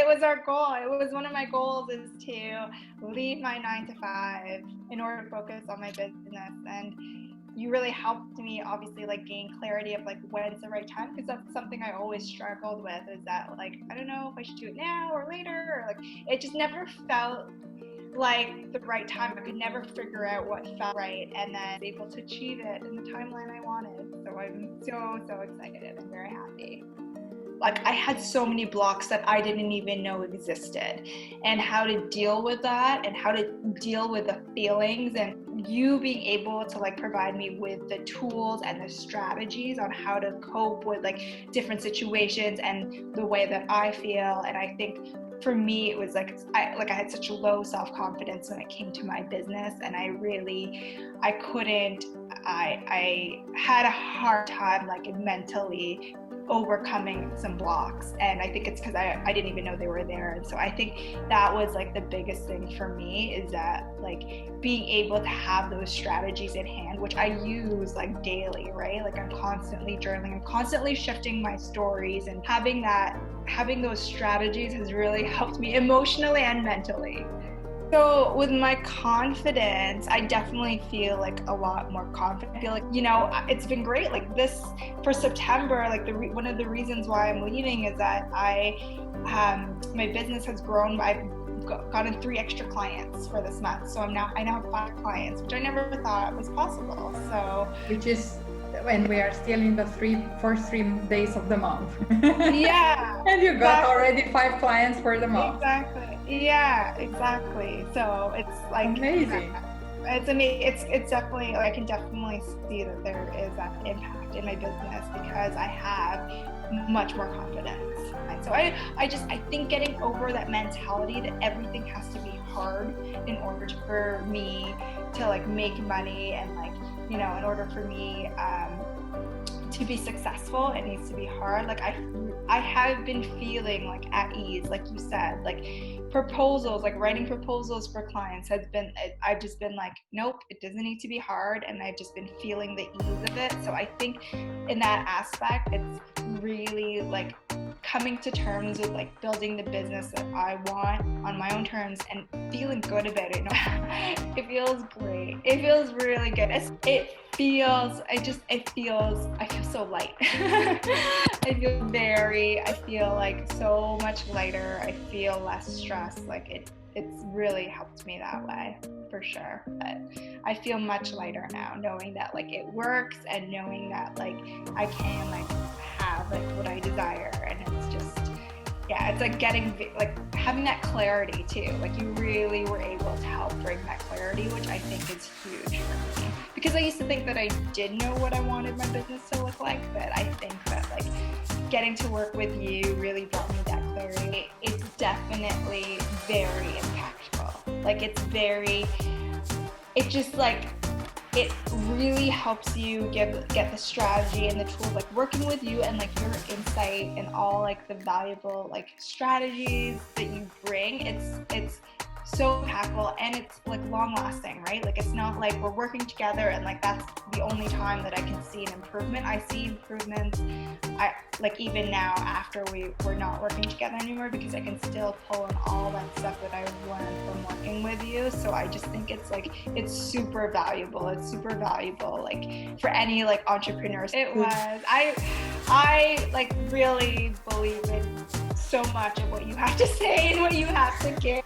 was our goal. It was one of my goals is to leave my 9 to 5 in order to focus on my business. And you really helped me obviously like gain clarity of like when's the right time, because that's something I always struggled with, is that like I don't know if I should do it now or later, or like it just never felt like the right time. I could never figure out what felt right, and then I was able to achieve it in the timeline I wanted. So I'm so excited. I'm very happy. Like I had so many blocks that I didn't even know existed, and how to deal with that and how to deal with the feelings, and you being able to like provide me with the tools and the strategies on how to cope with like different situations and the way that I feel. And I think for me it was like I had such a low self-confidence when it came to my business, and I had a hard time like mentally overcoming some blocks, and I think it's because I didn't even know they were there. And so I think that was like the biggest thing for me, is that like being able to have those strategies in hand, which I use like daily, right? Like I'm constantly journaling, I'm constantly shifting my stories, and having those strategies has really helped me emotionally and mentally. So with my confidence, I definitely feel like a lot more confident. I feel like, it's been great. Like this for September, like one of the reasons why I'm leaving is that my business has grown. I've gotten 3 extra clients for this month. So I now have 5 clients, which I never thought was possible. So which is when we are still in the first 3 days of the month. Yeah. And you got already 5 clients for the month. Exactly. Yeah, exactly. So it's like amazing. It's amazing. It's definitely, I can definitely see that there is that impact in my business because I have much more confidence. And so I think getting over that mentality that everything has to be hard in order for me to like make money, and like, in order for me to be successfve, it needs to be hard. Like I have been feeling like at ease, like you said, like proposals, like writing proposals for clients I've just been like, nope, it doesn't need to be hard. And I've just been feeling the ease of it. So I think in that aspect, it's really like coming to terms with like building the business that I want on my own terms and feeling good about it. It feels great. It feels really good. I feel so light. I feel like so much lighter. I feel less stressed. Like it's really helped me that way for sure. But I feel much lighter now, knowing that like it works, and knowing that like I can like have like what I desire. And it's just, yeah, it's like having that clarity too. Like you really were able to help bring that clarity, which I think is huge for me. Because I used to think that I did know what I wanted my business to look like, but I think that like getting to work with you really brought me that clarity. It's definitely very impactful. Like it really helps you get the strategy and the tools, like working with you and like your insight and all like the valuable like strategies that you bring. It's so impactful, and it's like long lasting, right? Like it's not like we're working together and like that's the only time that I can see an improvement. I see improvements like even now after we're not working together anymore, because I can still pull in all that stuff that I learned from working with you. So I just think it's super valuable. It's super valuable like for any like entrepreneurs. It was. I like really believe in so much of what you have to say and what you have to give.